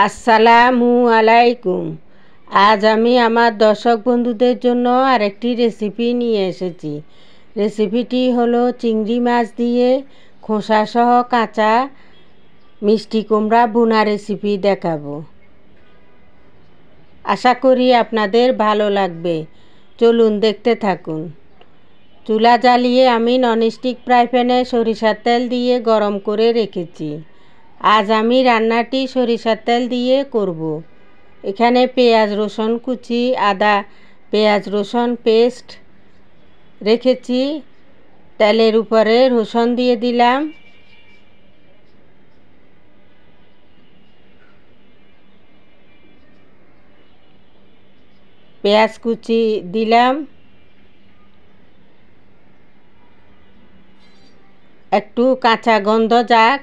আসসালামু আলাইকুম। আজ আমি আমার দর্শক বন্ধুদের জন্য আরেকটি রেসিপি নিয়ে এসেছি। রেসিপিটি হলো চিংড়ি মাছ দিয়ে খোসাসহ কাঁচা মিষ্টি কুমড়া ভুনা রেসিপি দেখাবো। আশা করি আপনাদের ভালো লাগবে। চলুন দেখতে থাকুন। চুলা জ্বালিয়ে আমি ননস্টিক ফ্রাই প্যানে সরিষার তেল দিয়ে গরম করে রেখেছি। আজ আমি রান্নাটি সরিষার তেল দিয়ে করব। এখানে পেঁয়াজ রসুন কুচি, আদা পেঁয়াজ রসুন পেস্ট রেখেছি। তেলের উপরে রসুন দিয়ে দিলাম, পেঁয়াজ কুচি দিলাম, একটু কাঁচা গন্ধ যাক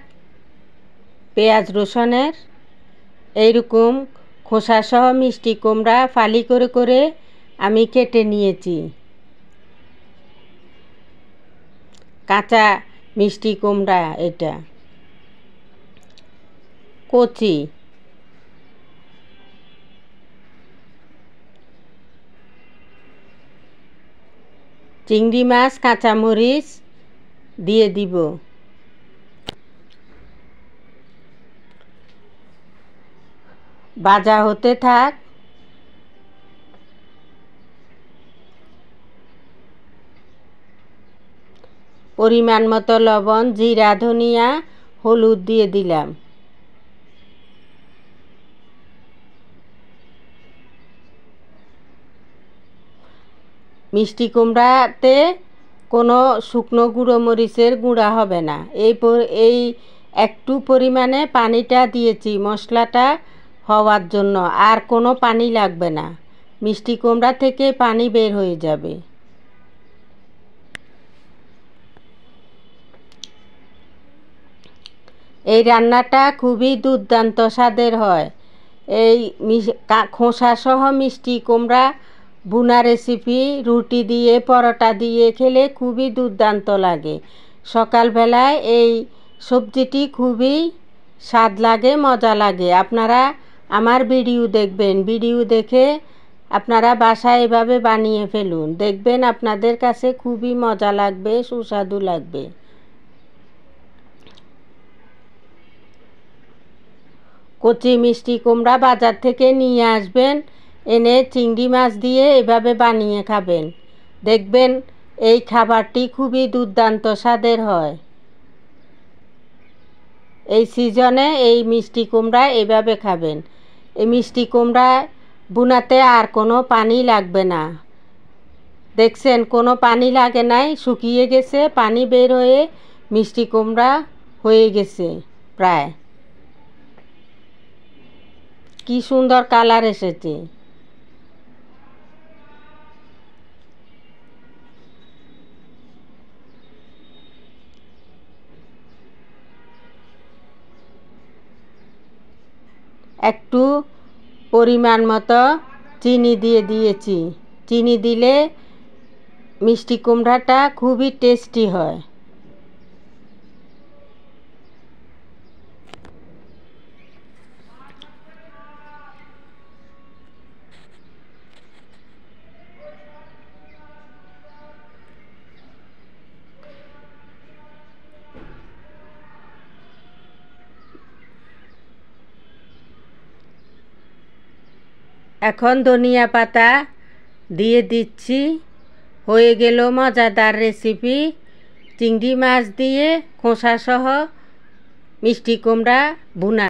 পেঁয়াজ রসুনের। এইরকম খোসাসহ মিষ্টি কুমড়া ফালি করে করে আমি কেটে নিয়েছি। কাঁচা মিষ্টি কুমড়া এটা কচি। চিংড়ি মাছ কাঁচামরিচ দিয়ে দিব। ভাজা হতে থাক। পরিমাণ মতো লবণ, জিরা, ধনিয়া, হলুদ দিয়ে দিলাম। মিষ্টি কুমড়াতে কোনো শুকনো গুঁড়ো মরিচের গুঁড়া হবে না। এই একটু পরিমাণে পানিটা দিয়েছি মশলাটা হওয়ার জন্য, আর কোনো পানি লাগবে না। মিষ্টি কুমড়া থেকে পানি বের হয়ে যাবে। এই রান্নাটা খুবই দুর্দান্ত স্বাদের হয়। এই খোসাসহ মিষ্টি কুমড়া ভুনা রেসিপি রুটি দিয়ে পরোটা দিয়ে খেলে খুবই দুর্দান্ত লাগে। সকালবেলায় এই সবজিটি খুবই স্বাদ লাগে, মজা লাগে। আপনারা আমার ভিডিও দেখবেন, ভিডিও দেখে আপনারা বাসায় এভাবে বানিয়ে ফেলুন, দেখবেন আপনাদের কাছে খুবই মজা লাগবে, সুস্বাদু লাগবে। কচি মিষ্টি কুমড়া বাজার থেকে নিয়ে আসবেন, এনে চিংড়ি মাছ দিয়ে এভাবে বানিয়ে খাবেন, দেখবেন এই খাবারটি খুবই দুর্দান্ত স্বাদের হয়। এই সিজনে এই মিষ্টি কুমড়া এভাবে খাবেন। এই মিষ্টি কুমড়া বুনাতে আর কোনো পানি লাগবে না। দেখছেন কোনো পানি লাগে নাই, শুকিয়ে গেছে, পানি বের হয়ে মিষ্টি কুমড়া হয়ে গেছে প্রায়। কি সুন্দর কালার এসেছে। একটু পরিমাণ মতো চিনি দিয়ে দিয়েছি। চিনি দিলে মিষ্টি কুমড়াটা খুবই টেস্টি হয়। এখন ধনিয়া পাতা দিয়ে দিচ্ছি। হয়ে গেল মজাদার রেসিপি, চিংড়ি মাছ দিয়ে খোসাসহ মিষ্টি কুমড়া ভুনা।